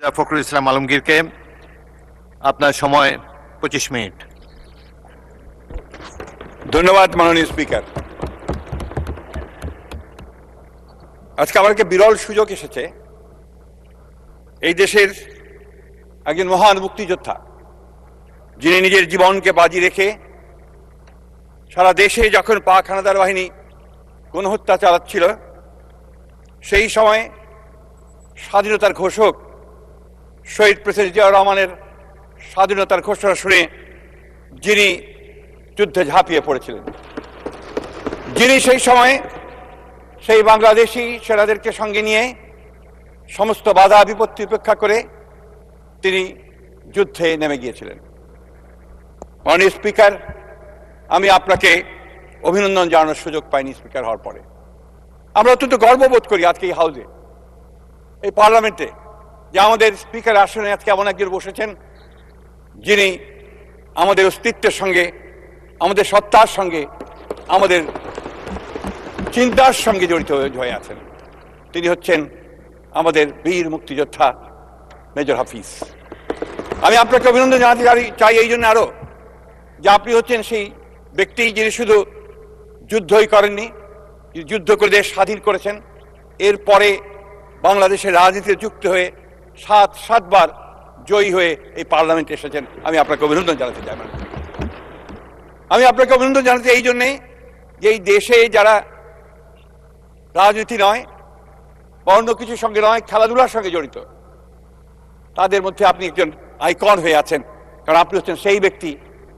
ফখরুল ইসলাম আলমগীরকে আপনার সময় 25 মিনিট। ধন্যবাদ মাননীয় স্পিকার। আজকে আমার একটা বিরল সুযোগ এসেছে এই দেশের একজন মহান মুক্তিযোদ্ধা, যিনি নিজের জীবনকে বাজি রেখে সারা দেশে যখন পাক হানাদার বাহিনী গণহত্যা চালাচ্ছিল, সেই সময় স্বাধীনতার ঘোষক শহীদ প্রেসিডেন্ট জিয়াউর রহমানের স্বাধীনতার ঘোষণা শুনে যিনি যুদ্ধে ঝাঁপিয়ে পড়েছিলেন, যিনি সেই সময় সেই বাংলাদেশি সেনাদেরকে সঙ্গে নিয়ে সমস্ত বাধা বিপত্তি উপেক্ষা করে তিনি যুদ্ধে নেমে গিয়েছিলেন। মাননীয় স্পিকার, আমি আপনাকে অভিনন্দন জানানোর সুযোগ পাইনি স্পিকার হওয়ার পরে। আমরা অত্যন্ত গর্ববোধ করি আজকে এই হাউসে, এই পার্লামেন্টে, যে আমাদের স্পিকার আসনে আজকে এমন একজন বসেছেন যিনি আমাদের অস্তিত্বের সঙ্গে, আমাদের সত্তার সঙ্গে, আমাদের চিন্তার সঙ্গে জড়িত হয়ে আছেন। তিনি হচ্ছেন আমাদের বীর মুক্তিযোদ্ধা মেজর হাফিজ। আমি আপনাকে অভিনন্দন জানাতে চাই এই জন্য আরো, যে আপনি হচ্ছেন সেই ব্যক্তি যিনি শুধু যুদ্ধই করেননি, যুদ্ধ করে দেশ স্বাধীন করেছেন, এরপরে বাংলাদেশের রাজনীতিতে যুক্ত হয়ে সাতবার জয়ী হয়ে এই পার্লামেন্টে এসেছেন। আমি আপনাকে অভিনন্দন জানাতে চাই। আমি আপনাকে অভিনন্দন জানাতে এই জন্যে যে এই দেশে যারা রাজনীতি নয় বা অন্য কিছুর সঙ্গে নয়, খেলাধুলার সঙ্গে জড়িত, তাদের মধ্যে আপনি একজন আইকন হয়ে আছেন। কারণ আপনি হচ্ছেন সেই ব্যক্তি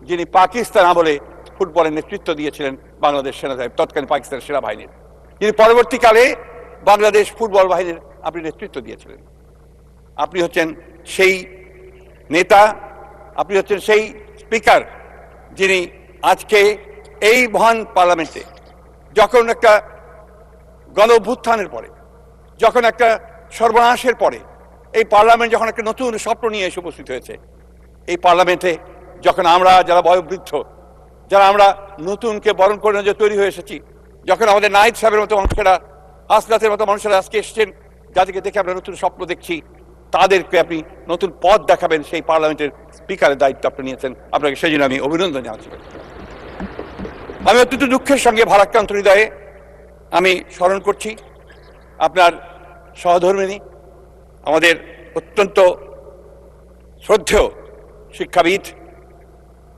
যিনি পাকিস্তান আমলে ফুটবলের নেতৃত্ব দিয়েছিলেন বাংলাদেশ সেনাবাহিনী, তৎকালীন পাকিস্তানের সেনাবাহিনীর, যিনি পরবর্তীকালে বাংলাদেশ ফুটবল বাহিনীর আপনি নেতৃত্ব দিয়েছিলেন। আপনি হচ্ছেন সেই নেতা, আপনি হচ্ছেন সেই স্পিকার যিনি আজকে এই মহান পার্লামেন্টে যখন একটা গণ অভ্যুত্থানের পরে, যখন একটা সর্বনাশের পরে এই পার্লামেন্ট যখন একটা নতুন স্বপ্ন নিয়ে এসে উপস্থিত হয়েছে, এই পার্লামেন্টে যখন আমরা যারা বয়োবৃদ্ধ, যারা আমরা নতুনকে বরণ করে যে তৈরি হয়ে এসেছি, যখন আমাদের নাহিদ সাহেবের মতো মানুষেরা, আসলাতের মতো মানুষেরা আজকে এসেছেন, যাদেরকে দেখে আমরা নতুন স্বপ্ন দেখছি, তাদেরকে আপনি নতুন পথ দেখাবেন, সেই পার্লামেন্টের স্পিকারের দায়িত্ব আপনি নিয়েছেন। আপনাকে সেই জন্য আমি অভিনন্দন জানাচ্ছি। আমি অত্যন্ত দুঃখের সঙ্গে ভারাক্রান্ত হৃদয়ে আমি স্মরণ করছি আপনার সহধর্মিণী, আমাদের অত্যন্ত শ্রদ্ধেয় শিক্ষাবিদ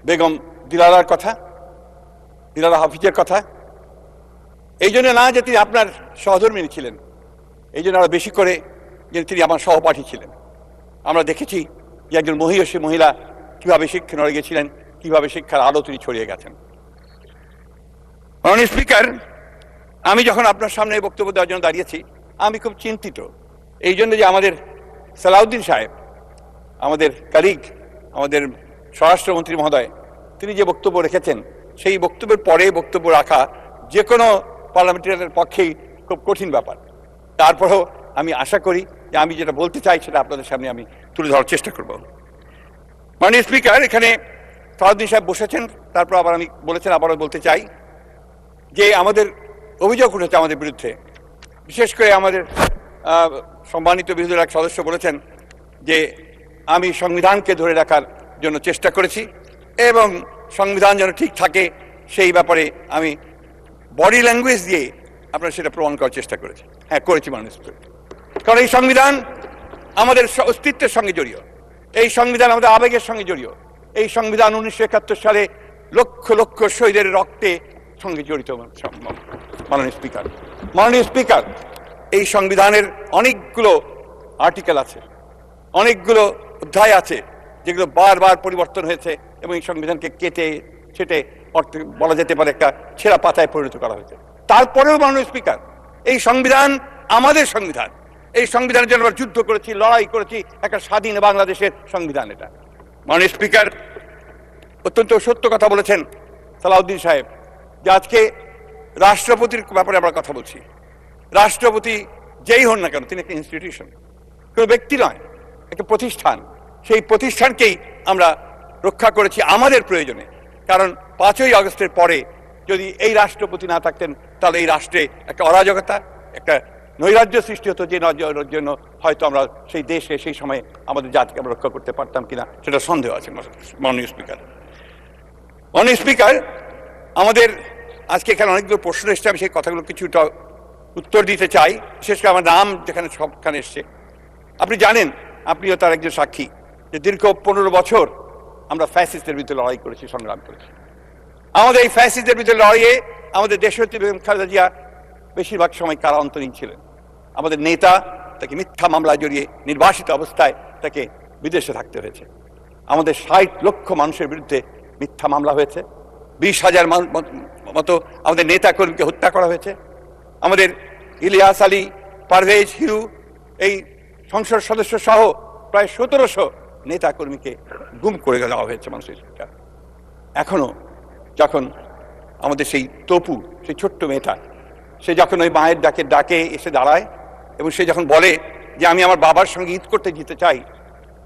বেগম দিলারার কথা, দিলারা হাফিজের কথা। এই জন্য না যে তিনি আপনার সহধর্মিণী ছিলেন, এই জন্য আরো বেশি করে যে তিনি আমার সহপাঠী ছিলেন। আমরা দেখেছি যে একজন মহিষী মহিলা কিভাবে শিক্ষা নড়ে গেছিলেন, কিভাবে শিক্ষার আলো তিনি ছড়িয়ে গেছেন। মাননীয় স্পিকার, আমি যখন আপনার সামনে বক্তব্য দেওয়ার জন্য দাঁড়িয়েছি, আমি খুব চিন্তিত এই জন্য যে আমাদের সালাউদ্দিন সাহেব, আমাদের কালিগ, আমাদের স্বরাষ্ট্রমন্ত্রী মহোদয়, তিনি যে বক্তব্য রেখেছেন, সেই বক্তব্যের পরে বক্তব্য রাখা যে কোনো পার্লামেন্টারিয়ানের পক্ষেই খুব কঠিন ব্যাপার। তারপরেও আমি আশা করি যে আমি যেটা বলতে চাই সেটা আপনাদের সামনে আমি তুলে ধরার চেষ্টা করব। মাননীয় স্পিকার, এখানে সালাউদ্দিন সাহেব বসেছেন, তারপর আবার আমি বলেছেন, আবারও বলতে চাই যে আমাদের অভিযোগ উঠেছে আমাদের বিরুদ্ধে। বিশেষ করে আমাদের সম্মানিত বিরোধী দলের এক সদস্য বলেছেন যে আমি সংবিধানকে ধরে রাখার জন্য চেষ্টা করেছি এবং সংবিধান যেন ঠিক থাকে সেই ব্যাপারে আমি বডি ল্যাঙ্গুয়েজ দিয়ে আপনারা সেটা প্রমাণ করার চেষ্টা করেছি। হ্যাঁ, করেছি মাননীয় স্পিকার। কারণ এই সংবিধান আমাদের অস্তিত্বের সঙ্গে জড়িত, এই সংবিধান আমাদের আবেগের সঙ্গে জড়িত, এই সংবিধান 1971 সালে লক্ষ লক্ষ শহীদের রক্তে সঙ্গে জড়িত। মাননীয় স্পিকার, মাননীয় স্পিকার, এই সংবিধানের অনেকগুলো আর্টিকেল আছে, অনেকগুলো অধ্যায় আছে যেগুলো বারবার পরিবর্তন হয়েছে এবং এই সংবিধানকে কেটে ছেটে বলা যেতে পারে একটা ছেঁড়া পাতায় পরিণত করা হয়েছে। তারপরেও মাননীয় স্পিকার, এই সংবিধান আমাদের সংবিধান, এই সংবিধানের জন্য আমরা যুদ্ধ করেছি, লড়াই করেছি, একটা স্বাধীন বাংলাদেশের সংবিধান এটা। মাননীয় স্পিকার, অত্যন্ত সত্য কথা বলেছেন সালাউদ্দিন সাহেব যে আজকে রাষ্ট্রপতির ব্যাপারে আমরা কথা বলছি। রাষ্ট্রপতি যেই হন না কেন, তিনি একটা ইনস্টিটিউশন, কোনো ব্যক্তি নয়, একটা প্রতিষ্ঠান। সেই প্রতিষ্ঠানকেই আমরা রক্ষা করেছি আমাদের প্রয়োজনে। কারণ 5ই আগস্টের পরে যদি এই রাষ্ট্রপতি না থাকতেন, তাহলে এই রাষ্ট্রে একটা অরাজকতা, একটা নৈরাজ্য সৃষ্টি হতো, যে নৈরাজ্যের জন্য হয়তো আমরা সেই দেশে সেই সময় আমাদের জাতিকে আমরা রক্ষা করতে পারতাম কিনা সেটা সন্দেহ আছে। মাননীয় স্পিকার, মাননীয় স্পিকার, আমাদের আজকে এখানে অনেকগুলো প্রশ্ন এসছে, আমি সেই কথাগুলো কিছুটা উত্তর দিতে চাই, বিশেষ করে আমার নাম যেখানে সবখানে এসছে। আপনি জানেন, আপনিও তার একজন সাক্ষী, যে দীর্ঘ 15 বছর আমরা ফ্যাসিস্টদের বিরুদ্ধে লড়াই করেছি, সংগ্রাম করেছি। আমাদের এই ফ্যাসিস্টদের বিরুদ্ধে লড়াইয়ে আমাদের দেশনেত্রী বেগম খালেদা জিয়া বেশিরভাগ সময় কারান্তরীণ ছিলেন। আমাদের নেতা, তাকে মিথ্যা মামলা জড়িয়ে নির্বাসিত অবস্থায় তাকে বিদেশে থাকতে হয়েছে। আমাদের 60 লক্ষ মানুষের বিরুদ্ধে মিথ্যা মামলা হয়েছে। 20,000 মতো আমাদের নেতা কর্মীকে হত্যা করা হয়েছে। আমাদের ইলিয়াস আলী, পারভেজ, হিরু, এই সংসদ সদস্য সহ প্রায় 1700 নেতা কর্মীকে গুম করে দেওয়া হয়েছে। মানুষের স্পিকার, এখনো যখন আমাদের সেই তপু, সেই ছোট্ট মেয়েটা, সে যখন ওই মায়ের ডাকে এসে দাঁড়ায় এবং সে যখন বলে যে আমি আমার বাবার সঙ্গে ঈদ করতে যেতে চাই,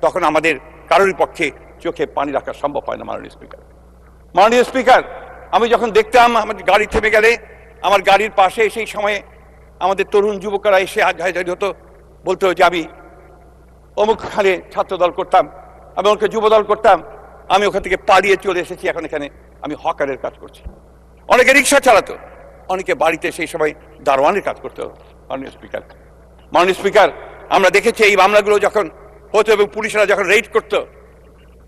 তখন আমাদের কারোরই পক্ষে চোখে পানি রাখা সম্ভব হয় না। মাননীয় স্পিকার, মাননীয় স্পিকার, আমি যখন দেখতাম আমার গাড়ি থেমে গেলে আমার গাড়ির পাশে সেই সময়ে আমাদের তরুণ যুবকরা এসে হাজার হতো, বলতো যে আমি অমুকখানে ছাত্রদল করতাম, আমি ওকে যুবদল করতাম, আমি ওখান থেকে পালিয়ে চলে এসেছি, এখন এখানে আমি হকারের কাজ করছি। অনেকে রিক্সা চালাতো, অনেকে বাড়িতে সেই সময় দারোয়ানের কাজ করতো। মাননীয় স্পিকার, মাননীয় স্পিকার, আমরা দেখেছি এই মামলাগুলো যখন হতো এবং পুলিশরা যখন রেড করতো,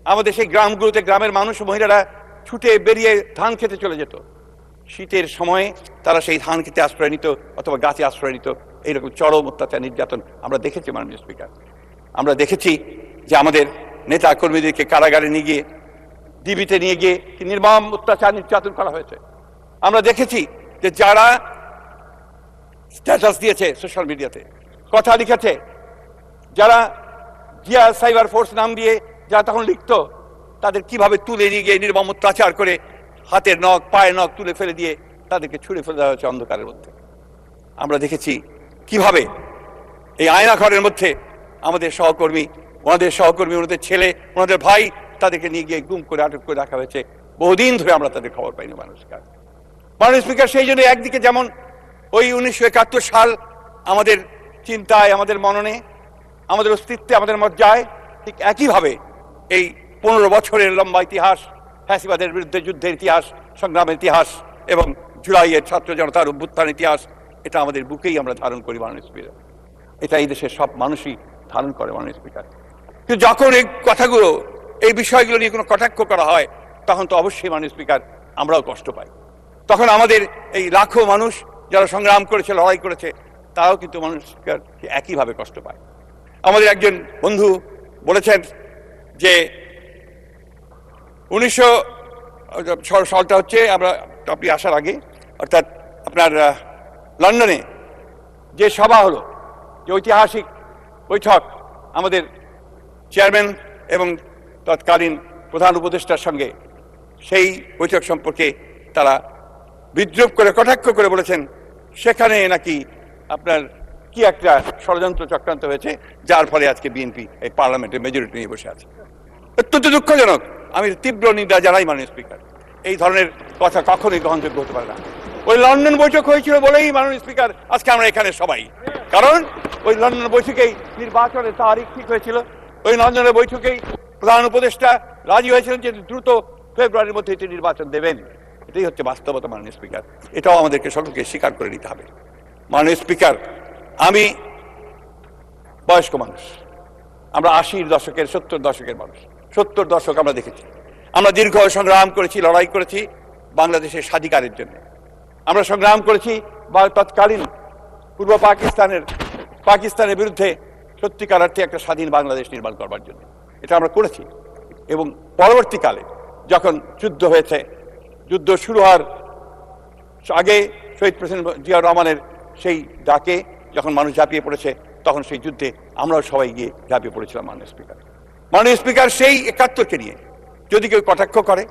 আমাদের সেই গ্রামগুলোতে গ্রামের মানুষ মহিলারা ছুটে বেরিয়ে ধান খেতে চলে যেত। শীতের সময়ে তারা সেই ধান খেতে আশ্রয় নিত অথবা গাছে আশ্রয় নিত। এইরকম চরম অত্যাচার, নির্যাতন আমরা দেখেছি। মাননীয় স্পিকার, আমরা দেখেছি যে আমাদের নেতা কর্মীদেরকে কারাগারে নিয়ে গিয়ে, ডিবিতে নিয়ে গিয়ে নির্মম অত্যাচার নির্যাতন করা হয়েছে। আমরা দেখেছি যে যারা স্ট্যাটাস দিয়েছে সোশ্যাল মিডিয়াতে, কথা লিখেছে, যারা জিয়া সাইবার ফোর্স নাম দিয়ে যারা তখন লিখত, তাদের কিভাবে তুলে নিয়ে গিয়ে নির্মম অত্যাচার করে হাতের নখ, পায়ের নখ তুলে ফেলে দিয়ে তাদেরকে ছুঁড়ে ফেলে দেওয়া হয়েছে অন্ধকারের মধ্যে। আমরা দেখেছি কিভাবে এই আয়না ঘরের মধ্যে আমাদের সহকর্মী, ওনাদের ছেলে, ওনাদের ভাই, তাদেরকে নিয়ে গিয়ে গুম করে আটক করে রাখা হয়েছে। বহুদিন ধরে আমরা তাদের খবর পাইনি। মাননীয় স্পিকার, সেই জন্য একদিকে যেমন ওই 1971 সাল আমাদের চিন্তায়, আমাদের মননে, আমাদের অস্তিত্বে, আমাদের মজ্জায়, ঠিক একইভাবে এই 15 বছরের লম্বা ইতিহাস, ফ্যাসিবাদের বিরুদ্ধে যুদ্ধের ইতিহাস, সংগ্রামের ইতিহাস এবং জুলাইয়ের ছাত্র জনতার অভ্যুত্থানের ইতিহাস, এটা আমাদের বুকেই আমরা ধারণ করি। মাননীয় স্পিকার, এটা এই দেশের সব মানুষই ধারণ করে। মাননীয় স্পিকার, কিন্তু যখন এই কথাগুলো, এই বিষয়গুলো নিয়ে কোনো কটাক্ষ করা হয়, তখন তো অবশ্যই মাননীয় স্পিকার আমরাও কষ্ট পাই। তখন আমাদের এই লাখো মানুষ যারা সংগ্রাম করেছে, লড়াই করেছে, তারাও কিন্তু মাননীয় স্পিকার একইভাবে কষ্ট পায়। আমাদের একজন বন্ধু বলেছেন যে 1900 সালটা হচ্ছে আপনি আসার আগে, অর্থাৎ আপনার লন্ডনে যে সভা হলো, যে ঐতিহাসিক বৈঠক, আমাদের চেয়ারম্যান এবং তৎকালীন প্রধান উপদেষ্টার সঙ্গে, সেই বৈঠক সম্পর্কে তারা বিদ্রুপ করে, কটাক্ষ করে বলেছেন সেখানে নাকি আপনার কি একটা ষড়যন্ত্র চক্রান্ত হয়েছে, যার ফলে আজকে বিএনপি এই পার্লামেন্টের মেজরিটি নিয়ে বসে আছে। অত্যন্ত দুঃখজনক। আমি তীব্র নিন্দা জানাই মাননীয় স্পিকার, এই ধরনের কথা কখনোই গ্রহণযোগ্য হতে পারে না। ওই লন্ডন বৈঠক হয়েছিল বলেই মাননীয় স্পিকার আজকে আমরা এখানে সবাই, কারণ ওই লন্ডন বৈঠকেই নির্বাচনের তারিখ ঠিক হয়েছিল। ওই লন্ডনের বৈঠকেই প্রধান উপদেষ্টা রাজি হয়েছিলেন যে দ্রুত ফেব্রুয়ারির মধ্যে এটি নির্বাচন দেবেন। এটাই হচ্ছে বাস্তবতা। মাননীয় স্পিকার, এটাও আমাদেরকে সকলকে স্বীকার করে নিতে হবে। মাননীয় স্পিকার, আমি বয়স্ক মানুষ, আমরা 80-র দশকের, 70 দশকের মানুষ। 70 দশক আমরা দেখেছি, আমরা দীর্ঘ সংগ্রাম করেছি, লড়াই করেছি বাংলাদেশের স্বাধিকারের জন্য। আমরা সংগ্রাম করেছি তৎকালীন পূর্ব পাকিস্তানের বিরুদ্ধে সত্যিকার অর্থে একটা স্বাধীন বাংলাদেশ নির্মাণ করবার জন্য। এটা আমরা করেছি এবং পরবর্তীকালে যখন যুদ্ধ হয়েছে, যুদ্ধ শুরু হওয়ার আগে শহীদ প্রেসিডেন্ট জিয়া রহমানের সেই ডাকে যখন মানুষ ঝাঁপিয়ে পড়েছে, তখন সেই যুদ্ধে আমরাও সবাই গিয়ে ঝাঁপিয়ে পড়েছিলাম। মাননীয় স্পিকার, মাননীয় স্পিকার, সেই 71কে নিয়ে যদি কেউ কটাক্ষ করে,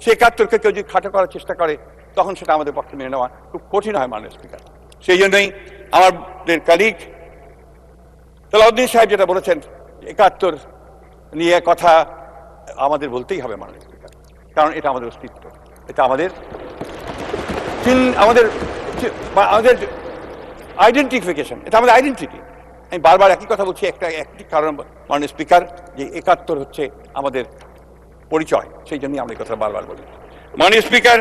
সেই 71কে কেউ যদি খাটো করার চেষ্টা করে, তখন সেটা আমাদের পক্ষে মেনে নেওয়া খুব কঠিন হয়। মাননীয় স্পিকার, সেই জন্যই আমাদের কালিগ সালাউদ্দিন সাহেব যেটা বলেছেন, 71 নিয়ে কথা আমাদের বলতেই হবে। মাননীয় স্পিকার, কারণ এটা আমাদের অস্তিত্ব, এটা আমাদের আইডেন্টিফিকেশন, এটা আমাদের আইডেন্টিটি। আমি বারবার একই কথা বলছি, একটি কারণ মাননীয় স্পিকার, যে ৭১ হচ্ছে আমাদের পরিচয়, সেই জন্যই আমরা এই কথা বারবার বলি। মাননীয় স্পিকার,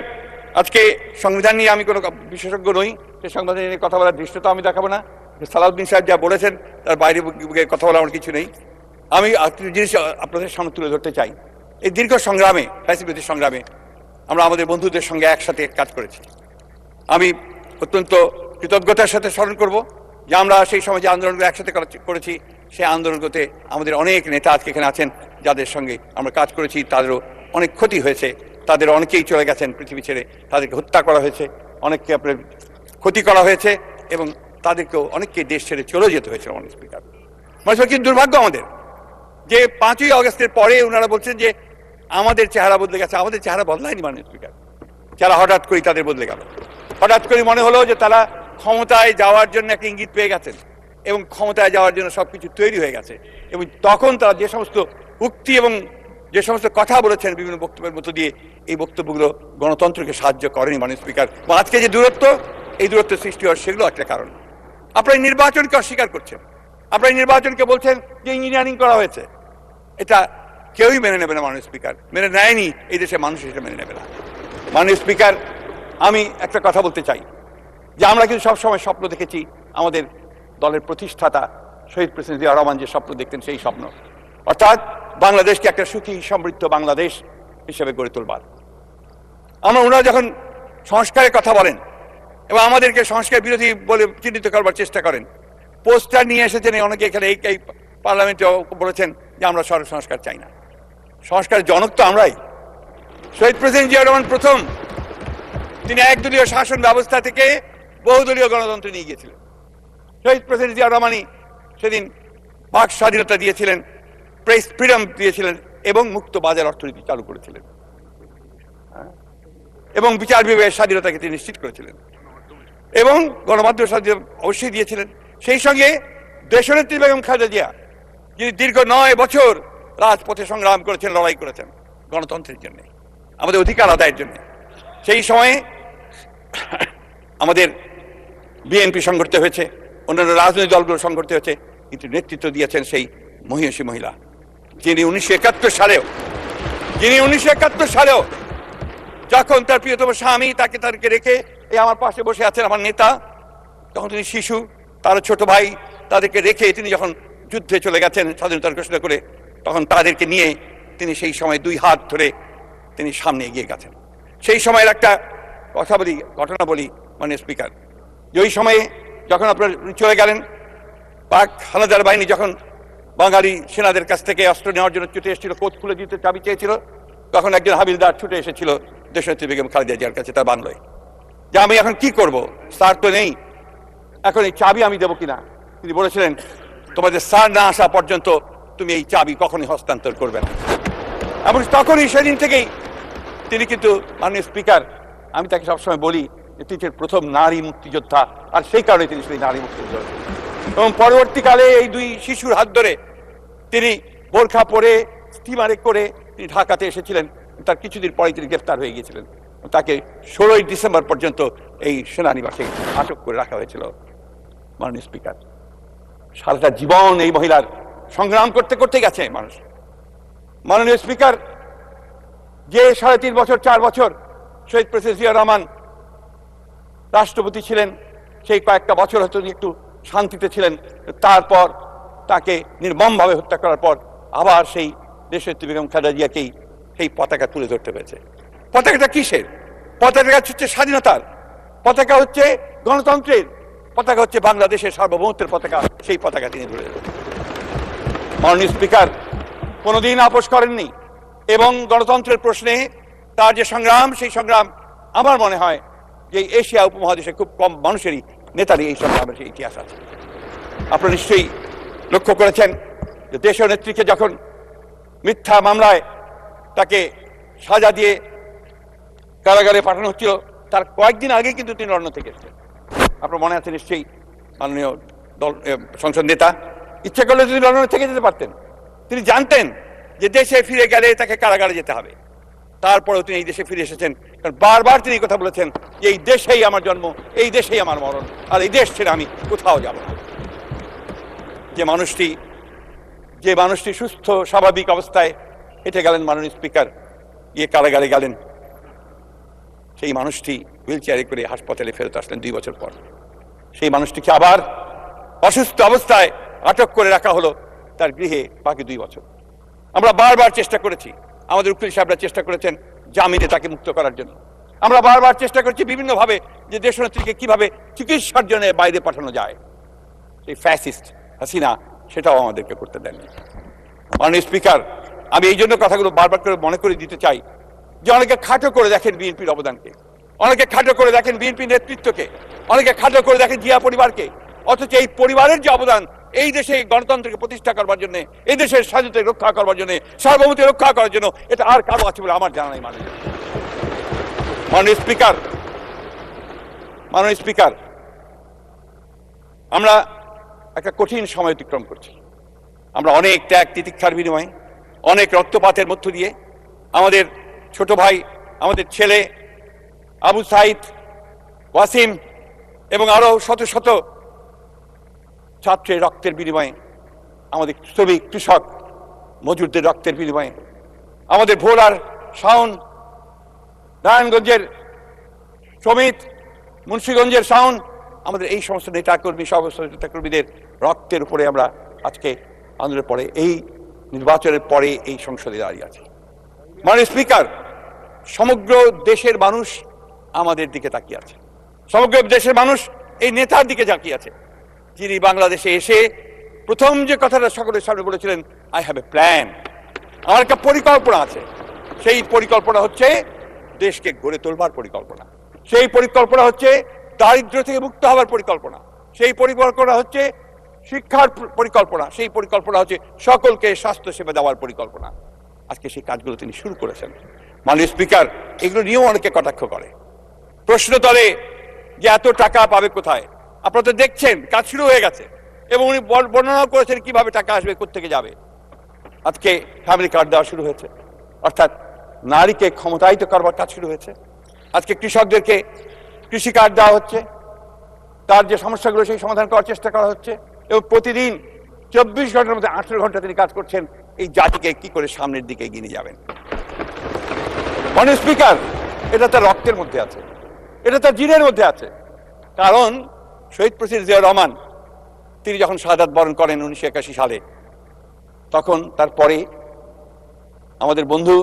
আজকে সংবিধান নিয়ে আমি কোনো বিশেষজ্ঞ নই, সেই সংবিধান নিয়ে কথা বলার দৃশ্যতা আমি দেখাবো না। সালাউদ্দিন সাহেব যা বলেছেন তার বাইরে কথা বলা আমার কিছু নেই। আমি জিনিস আপনাদের সামনে তুলে ধরতে চাই। এই দীর্ঘ সংগ্রামে, ফ্যাসিলিটির সংগ্রামে আমরা আমাদের বন্ধুদের সঙ্গে একসাথে কাজ করেছি। আমি অত্যন্ত কৃতজ্ঞতার সাথে স্মরণ করব যে আমরা সেই সময় যে আন্দোলনগুলো একসাথে করেছি, সেই আন্দোলনগুলোতে আমাদের অনেক নেতা আজকে এখানে আছেন, যাদের সঙ্গে আমরা কাজ করেছি। তাদেরও অনেক ক্ষতি হয়েছে, তাদের অনেকেই চলে গেছেন পৃথিবী ছেড়ে, তাদেরকে হত্যা করা হয়েছে, অনেককে আপনার ক্ষতি করা হয়েছে, এবং তাদেরকেও অনেককে দেশ ছেড়ে চলে যেতে হয়েছে। মাননীয় স্পিকার, কি দুর্ভাগ্য আমাদের যে 5ই আগস্টের পরে ওনারা বলছেন যে আমাদের চেহারা বদলে গেছে। আমাদের চেহারা বদলায়নি মাননীয় স্পিকার, যারা হঠাৎ করে তাদের বদলে গেল। হঠাৎ করে মনে হলো যে তারা ক্ষমতায় যাওয়ার জন্য একটা ইঙ্গিত পেয়ে গেছেন এবং ক্ষমতায় যাওয়ার জন্য সবকিছু তৈরি হয়ে গেছে, এবং তখন তারা যে সমস্ত উক্তি এবং যে সমস্ত কথা বলেছেন বিভিন্ন বক্তব্যের মধ্য দিয়ে, এই বক্তব্যগুলো গণতন্ত্রকে সাহায্য করেনি মাননীয় স্পিকার। আজকে যে দূরত্ব, এই দূরত্ব সৃষ্টি হওয়ার সেগুলো একটা কারণ। আপনারা নির্বাচনকে অস্বীকার করছেন, আপনারা নির্বাচনকে বলছেন যে ইঞ্জিনিয়ারিং করা হয়েছে। এটা কেউই মেনে নেবে না মাননীয় স্পিকার, মেনে নেয়নি, এই দেশের মানুষ এটা মেনে নেবে না। মাননীয় স্পিকার, আমি একটা কথা বলতে চাই যে আমরা কিন্তু সবসময় স্বপ্ন দেখেছি, আমাদের দলের প্রতিষ্ঠাতা শহীদ প্রেসিডেন্ট জিয়া রহমান যে স্বপ্ন দেখতেন, সেই স্বপ্ন, অর্থাৎ বাংলাদেশকে একটা সুখী সমৃদ্ধ বাংলাদেশ হিসেবে গড়ে তোলবার। ওনারা যখন সংস্কারের কথা বলেন এবং আমাদেরকে সংস্কার বিরোধী বলে চিহ্নিত করবার চেষ্টা করেন, পোস্টার নিয়ে এসেছেন অনেকে এখানে, এই পার্লামেন্টে বলেছেন যে আমরা সংস্কার চাই না। সংস্কার জনক তো আমরাই। শহীদ প্রেসিডেন্ট জিয়া রহমান প্রথম, তিনি একদলীয় শাসন ব্যবস্থা থেকে বহুদলীয় গণতন্ত্রে নিয়ে গিয়েছিলেন। শহীদ প্রেসিডেন্ট জিয়া রহমানই সেদিন বাক স্বাধীনতা দিয়েছিলেন, প্রেস ফ্রিডম দিয়েছিলেন, এবং মুক্ত বাজার অর্থনীতি চালু করেছিলেন, এবং বিচার বিভাগের স্বাধীনতাকে তিনি নিশ্চিত করেছিলেন, এবং গণমাধ্যম স্বাধীনতা অবশ্যই দিয়েছিলেন। সেই সঙ্গে দেশনেত্রী বেগম খালেদা জিয়া, যিনি দীর্ঘ 9 বছর রাজপথে সংগ্রাম করেছেন, লড়াই করেছেন গণতন্ত্রের জন্য, আমাদের অধিকার আদায়ের জন্য। সেই সময়ে আমাদের বিএনপি সংগঠিত হয়েছে, অন্যান্য রাজনৈতিক দলগুলো সংগঠিত হয়েছে, কিন্তু নেতৃত্ব দিয়েছেন সেই মহিষী মহিলা, যিনি 1971 সালেও যখন তার প্রিয়তম স্বামী তাদেরকে রেখে এই আমার পাশে বসে আছেন আমার নেতা, তখন তিনি শিশু, তার ছোট ভাই, তাদেরকে রেখে তিনি যখন যুদ্ধে চলে গেছেন স্বাধীনতার ঘোষণা করে, তখন তাদেরকে নিয়ে তিনি সেই সময় 2 হাত ধরে তিনি সামনে এগিয়ে গেছেন। সেই সময়ের একটা ঘটনা বলি মাননীয় স্পিকার, যে ওই সময়ে যখন আপনারা চলে গেলেন, পাক হানাদার বাহিনী যখন বাঙালি সেনাদের কাছ থেকে অস্ত্র নেওয়ার জন্য ছুটে এসেছিল, কোচ খুলে দিতে চাবি চেয়েছিল, তখন একজন হাবিলদার ছুটে এসেছিল দেশনেত্রী বেগম খালেদা জিয়ার কাছে, তার বাংলায়, যে আমি এখন কি করব, স্যার তো নেই, এখন এই চাবি আমি দেবো কিনা। তিনি বলেছিলেন, তোমাদের স্যার না আসা পর্যন্ত তুমি এই চাবি কখনই হস্তান্তর করবে না। এবং তখনই সেদিন থেকেই তিনি কিন্তু, মাননীয় স্পিকার, আমি তাকে সবসময় বলি যে তিনি প্রথম নারী মুক্তিযোদ্ধা, আর সেই কারণে তিনি সেই নারী মুক্তিযোদ্ধা। এবং পরবর্তীকালে এই 2 শিশুর হাত ধরে তিনি বোরখা পরে স্টিমারে করে তিনি ঢাকাতে এসেছিলেন। তার কিছুদিন পরে তিনি গ্রেফতার হয়ে গিয়েছিলেন, তাকে 16ই ডিসেম্বর পর্যন্ত এই সেনানিবাসে আটক করে রাখা হয়েছিল। মাননীয় স্পিকার, সারাটা জীবন এই মহিলার সংগ্রাম করতে করতে গেছে মানুষ। মাননীয় স্পিকার, যে 3.5 বছর 4 বছর শহীদ প্রেসিডেন্ট জিয়া রহমান রাষ্ট্রপতি ছিলেন, সেই কয়েকটা বছর হয়তো একটু শান্তিতে ছিলেন, তারপর তাকে নির্মমভাবে হত্যা করার পর আবার সেই দেশনেত্রী বেগম খালেদা জিয়াকেই সেই পতাকা তুলে ধরতে হয়েছে। পতাকাটা কিসের? পতাকা হচ্ছে স্বাধীনতার, পতাকা হচ্ছে গণতন্ত্রের, পতাকা হচ্ছে বাংলাদেশের সার্বভৌমত্বের পতাকা, সেই পতাকা তিনি ধরে ধরেছেন। মাননীয় স্পিকার কোনোদিন আপোষ করেননি, এবং গণতন্ত্রের প্রশ্নে তার যে সংগ্রাম, সেই সংগ্রাম আমার মনে হয় যে এশিয়া উপমহাদেশে খুব কম মানুষেরই নেতারই এই সংগ্রামের সেই ইতিহাস আছে। আপনারা নিশ্চয়ই লক্ষ্য করেছেন যে দেশীয় নেত্রীকে যখন মিথ্যা মামলায় তাকে সাজা দিয়ে কারাগারে পাঠানো হচ্ছিল, তার কয়েকদিন আগে কিন্তু তিনি লন্ডন থেকে এসেছেন। আপনার মনে আছে নিশ্চয়ই, মাননীয় সংসদ নেতা ইচ্ছা করলে তিনি লন্ডনে থেকে যেতে পারতেন। তিনি জানতেন যে দেশে ফিরে গেলে তাকে কারাগারে যেতে হবে, তারপরেও তিনি এই দেশে ফিরে এসেছেন কারণ বারবার তিনি কথা বলেছেন যে এই দেশেই আমার জন্ম, এই দেশেই আমার মরণ, আর এই দেশ ছেড়ে আমি কোথাও যাব না। যে মানুষটি সুস্থ স্বাভাবিক অবস্থায় হেঁটে গেলেন মাননীয় স্পিকার, গিয়ে কারাগারে গেলেন, সেই মানুষটি হুইল চেয়ারে করে হাসপাতালে ফেরত আসলেন 2 বছর পর। সেই মানুষটিকে আবার অসুস্থ অবস্থায় আটক করে রাখা হলো তার গৃহে বাকি 2 বছর। আমরা বারবার চেষ্টা করেছি, আমাদের উকিল সাহেবরা চেষ্টা করেছেন জামিনে তাকে মুক্ত করার জন্য। আমরা বারবার চেষ্টা করছি বিভিন্নভাবে যে দেশনেত্রীকে কিভাবে চিকিৎসার জন্য বাইরে পাঠানো যায়। এই ফ্যাসিস্ট হাসিনা সেটাও আমাদেরকে করতে দেননি। মাননীয় স্পিকার, আমি এই জন্য কথাগুলো বারবার করে মনে করে দিতে চাই যে অনেকে খাটো করে দেখেন বিএনপির অবদানকে, অনেকে খাটো করে দেখেন বিএনপি নেতৃত্বকে, অনেকে খাটো করে দেখেন জিয়া পরিবারকে, অথচ এই পরিবারের যে অবদান এই দেশে গণতন্ত্রকে প্রতিষ্ঠা করবার জন্য, এই দেশের স্বাধীনতা রক্ষা করবার জন্য, সার্বভৌমত্ব রক্ষা করার জন্য, এটা আর কারো আছে বলে আমার জানা নেই। মাননীয় স্পিকার, আমরা একটা কঠিন সময় অতিক্রম করছি। আমরা অনেক ত্যাগ তিতিক্ষার বিনিময়ে, অনেক রক্তপাতের মধ্য দিয়ে আমাদের ছোট ভাই, আমাদের ছেলে আবু সাইদ, ওয়াসিম এবং আরো শত শত ছাত্রের রক্তের বিনিময়ে, আমাদের শ্রমিক কৃষক মজুরদের রক্তের বিনিময়ে, আমাদের ভোলার শাওন, নারায়ণগঞ্জের সমিত, মুন্সিগঞ্জের শাওন, আমাদের এই সমস্ত নেতাকর্মী, সমস্ত নেতাকর্মীদের রক্তের উপরে আমরা আজকে আন্দোলনের পরে, এই নির্বাচনের পরে এই সংসদে দাঁড়িয়ে আছি। মাননীয় স্পিকার, সমগ্র দেশের মানুষ আমাদের দিকে তাকিয়ে আছে, সমগ্র দেশের মানুষ এই নেতার দিকে তাকিয়ে আছে, যিনি বাংলাদেশে এসে প্রথম যে কথাটা সকলের সামনে বলেছিলেন, আই হ্যাভ এ প্ল্যান, আমার একটা পরিকল্পনা আছে। সেই পরিকল্পনা হচ্ছে দেশকে গড়ে তোলবার পরিকল্পনা, সেই পরিকল্পনা হচ্ছে দারিদ্র থেকে মুক্ত হওয়ার পরিকল্পনা, সেই পরিকল্পনা হচ্ছে শিক্ষার পরিকল্পনা, সেই পরিকল্পনা হচ্ছে সকলকে স্বাস্থ্য সেবা দেওয়ার পরিকল্পনা। আজকে সেই কাজগুলো তিনি শুরু করেছেন। মাননীয় স্পিকার, এগুলো নিয়েও অনেকে কটাক্ষ করে, প্রশ্ন তোলে যে এত টাকা পাবে কোথায়। আপনারা তো দেখছেন কাজ শুরু হয়ে গেছে, এবং উনি বর্ণনাও করেছেন কিভাবে টাকা আসবে, কোত্থেকে যাবে। আজকে ফ্যামিলি কার্ড দেওয়া শুরু হয়েছে, অর্থাৎ নারীকে ক্ষমতায়িত করবার কাজ শুরু হয়েছে। আজকে কৃষকদেরকে কৃষি কার্ড দেওয়া হচ্ছে, তার যে সমস্যাগুলো সেই সমাধান করার চেষ্টা করা হচ্ছে, এবং প্রতিদিন 24 ঘন্টার মধ্যে 18 ঘন্টা তিনি কাজ করছেন এই জাতিকে কি করে সামনের দিকে এগিয়ে নিয়ে যাবেন। মাননীয় স্পিকার, এটা তার রক্তের মধ্যে আছে, এটা তার জিনের মধ্যে আছে। কারণ শহীদ প্রেসিডেন্ট জিয়াউর রহমান তিনি যখন শাহাদাত বরণ করেন 1981 সালে, তখন তারপরে আমাদের বন্ধু,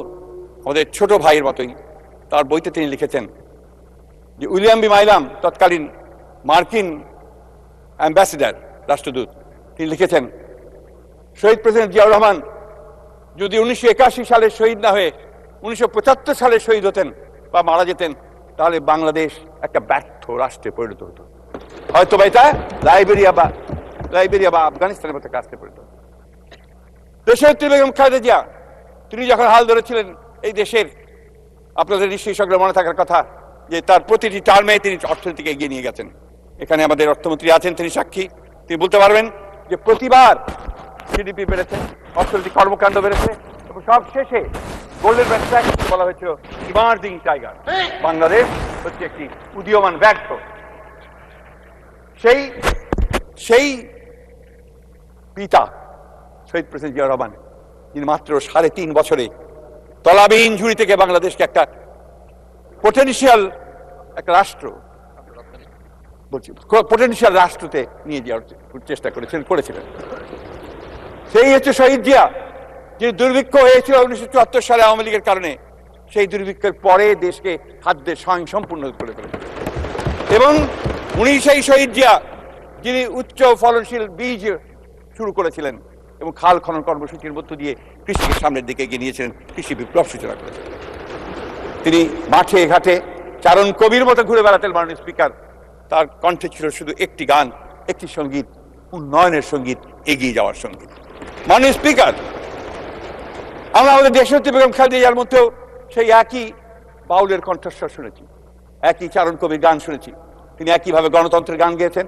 আমাদের ছোট ভাইয়ের মতোই তার বইতে তিনি লিখেছেন যে উইলিয়াম বি মাইলাম, তৎকালীন মার্কিন অ্যাম্বাসেডর, রাষ্ট্রদূত, তিনি লিখেছেন শহীদ প্রেসিডেন্ট জিয়াউর রহমান যদি 1981 সালে শহীদ না হয়ে 1975 সালে শহীদ হতেন বা মারা যেতেন, তাহলে বাংলাদেশ একটা ব্যর্থ রাষ্ট্রে পরিণত হতো, হয়তো বা এটা লাইবেরিয়া বা আফগানিস্তানের মতো রাষ্ট্রে পরিণত হতো। দেশনেত্রী বেগম খালেদা জিয়া তিনি যখন হাল ধরেছিলেন এই দেশের, আপনাদের নিশ্চয়ই সকলের মনে থাকার কথা যে তার প্রতিটি টার্মে তিনি অর্থনীতিকে এগিয়ে নিয়ে গেছেন। এখানে আমাদের অর্থমন্ত্রী আছেন, তিনি সাক্ষী, তিনি বলতে পারবেন যে প্রতিবার জিডিপি বেড়েছে, অর্থনৈতিক কর্মকাণ্ড বেড়েছে, এবং সব শেষে গোল্ডেন ব্যাংক বলা হয়েছিল ইমার্জিং টাইগার, বাংলাদেশ হচ্ছে একটি উদীয়মান ব্যাঘ্র। সেই পিতা শহীদ প্রেসিডেন্ট জিয়াউর রহমান, যিনি মাত্র 3.5 বছরে তলাবিহীন ঝুড়ি থেকে বাংলাদেশকে একটা পটেনশিয়াল একটা রাষ্ট্র পটেনশিয়াল রাষ্ট্রতে নিয়ে যাওয়ার চেষ্টা করেছিলেন। সেই হচ্ছে শহীদ জিয়া, যে দুর্ভিক্ষ হয়েছিল 1974 সালে আওয়ামী লীগের কারণে। সেই দুর্ভিক্ষের পরে দেশকে খাদ্যের স্বয়ংসম্পূর্ণ করে ফেলেছিলেন, এবং উনি সেই শহীদ জিয়া যিনি উচ্চ ফলনশীল বীজ শুরু করেছিলেন এবং খাল খনন কর্মসূচির মধ্য দিয়ে কৃষিকে সামনের দিকে এগিয়ে নিয়েছিলেন, কৃষি বিপ্লব সূচনা করেছিলেন। তিনি মাঠে ঘাটে চারণ কবির মতো ঘুরে বেড়াতেন। মাননীয় স্পিকার, তার কণ্ঠে ছিল শুধু একটি গান, একটি সঙ্গীত, উন্নয়নের সঙ্গীত, এগিয়ে যাওয়ার সঙ্গীত। মাননীয় স্পিকার, আমরা আমাদের দেশনেত্রী বেগম খালেদা জিয়ার মধ্যেও সেই একই বাউলের কণ্ঠস্বর শুনেছি, একই চারণ কবির গান শুনেছি। তিনি একইভাবে গণতন্ত্রের গান গেয়েছেন।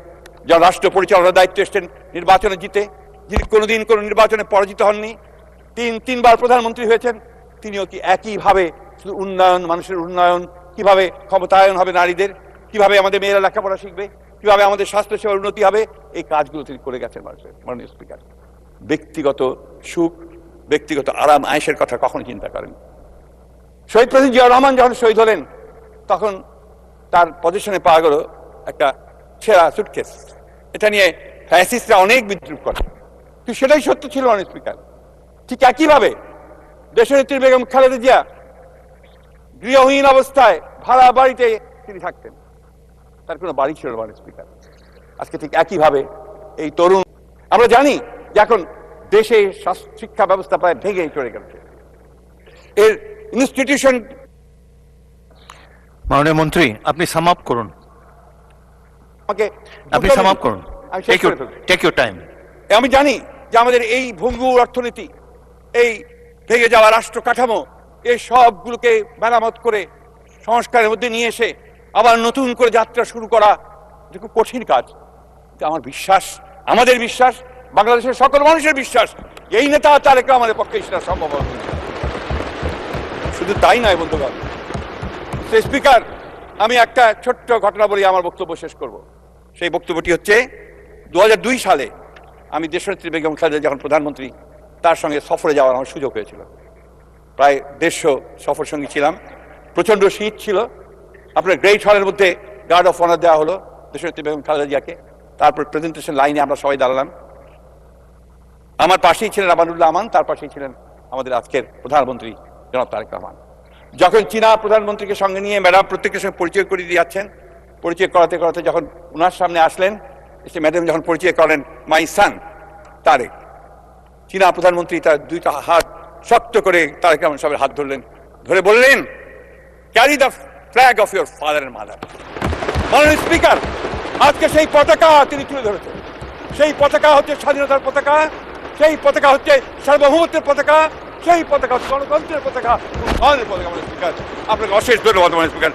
যারা রাষ্ট্র পরিচালনার দায়িত্ব এসছেন নির্বাচনে জিতে, যিনি কোনোদিন কোনো নির্বাচনে পরাজিত হননি, তিনবার প্রধানমন্ত্রী হয়েছেন, তিনিও কি একইভাবে শুধু উন্নয়ন, মানুষের উন্নয়ন, কিভাবে ক্ষমতায়ন হবে নারীদের, কিভাবে আমাদের মেয়েরা লেখাপড়া শিখবে, কিভাবে আমাদের স্বাস্থ্যসেবার উন্নতি হবে, এই কাজগুলো তিনি করে গেছেন মাননীয় স্পিকার। ব্যক্তিগত সুখ, ব্যক্তিগত আরাম আয়েশের কথা কখনো চিন্তা করেন। শহীদ প্রেসিডেন্ট জিয়াউর রহমান যখন শহীদ হলেন তখন তার পজিশনে পাওয়া গেল একটা ছেঁড়া সুটকেস। এটা নিয়ে ফ্যাসিস্টরা অনেক বিদ্রুপ করে, কিন্তু সেটাই সত্য ছিল মাননীয় স্পিকার। ঠিক একইভাবে দেশনেত্রী বেগম খালেদা জিয়া গৃহহীন অবস্থায় ভাড়া বাড়িতে তিনি থাকতেন, তার কোনো বাড়ি ছিল না মাননীয় স্পিকার। আজকে ঠিক একইভাবে এই তরুণ, আমরা জানি যে এখন দেশে শিক্ষা ব্যবস্থা প্রায় ভেঙে চলে গেছে, এর ইনস্টিটিউশন। মাননীয় মন্ত্রী, আপনি সাম আপ করুন, আপনি সাম আপ করুন। Take your time. আমি জানি যে আমাদের এই ভঙ্গুর অর্থনীতি, এই ভেঙে যাওয়া রাষ্ট্র কাঠামো, এই সবগুলোকে মেরামত করে সংস্কারের মধ্যে নিয়ে এসে আবার নতুন করে যাত্রা শুরু করা খুব কঠিন কাজ। আমার বিশ্বাস, আমাদের বিশ্বাস, বাংলাদেশের সকল মানুষের বিশ্বাস, এই নেতা তারেক রহমানের পক্ষে সেটা সম্ভব হবে। শুধু তাই নয় বন্ধুগণ, স্পিকার, আমি একটা ছোট্ট ঘটনা বলি আমার বক্তব্য শেষ করব। সেই বক্তব্যটি হচ্ছে 2002 সালে আমি দেশনেত্রী বেগম খালেদা যখন প্রধানমন্ত্রী, তার সঙ্গে সফরে যাওয়ার আমার সুযোগ হয়েছিল। প্রায় 150 সফর সঙ্গী ছিলাম। প্রচণ্ড শীত ছিল। আপনার গ্রেট হলের মধ্যে গার্ড অফ অনার দেওয়া হলো দেশনেত্রী বেগম খালেদা জিয়াকে। তারপর প্রেজেন্টেশন লাইনে আমরা সবাই দাঁড়ালাম। আমার পাশেই ছিলেন আমানুল্লাহ আমান, তার পাশেই ছিলেন আমাদের আজকের প্রধানমন্ত্রী জনাব তারেক রহমান। যখন চীনা প্রধানমন্ত্রীকে সঙ্গে নিয়ে ম্যাডাম প্রত্যেকের সঙ্গে পরিচয় করে দিয়ে যাচ্ছেন, পরিচয় করাতে করাতে যখন ওনার সামনে আসলেন, এসে ম্যাডাম যখন পরিচয় করেন মাই সান তারেক, চীনা প্রধানমন্ত্রী তার দুইটা হাত শক্ত করে তারেক রহমান সাহেবের হাত ধরলেন, ধরে বললেন, carry the flag of your father and mother. মাননীয় স্পিকার, আজকে সেই পতাকা তিনি তুলে ধরেছেন। সেই পতাকা হচ্ছে স্বাধীনতার পতাকা, সেই পতাকা হচ্ছে সার্বভৌমত্বের পতাকা, সেই পতাকা হচ্ছে গণতন্ত্রের পতাকা, উন্নয়নের পতাকা। মাননীয় স্পিকার, আপনাকে অশেষ ধন্যবাদ মাননীয় স্পিকার।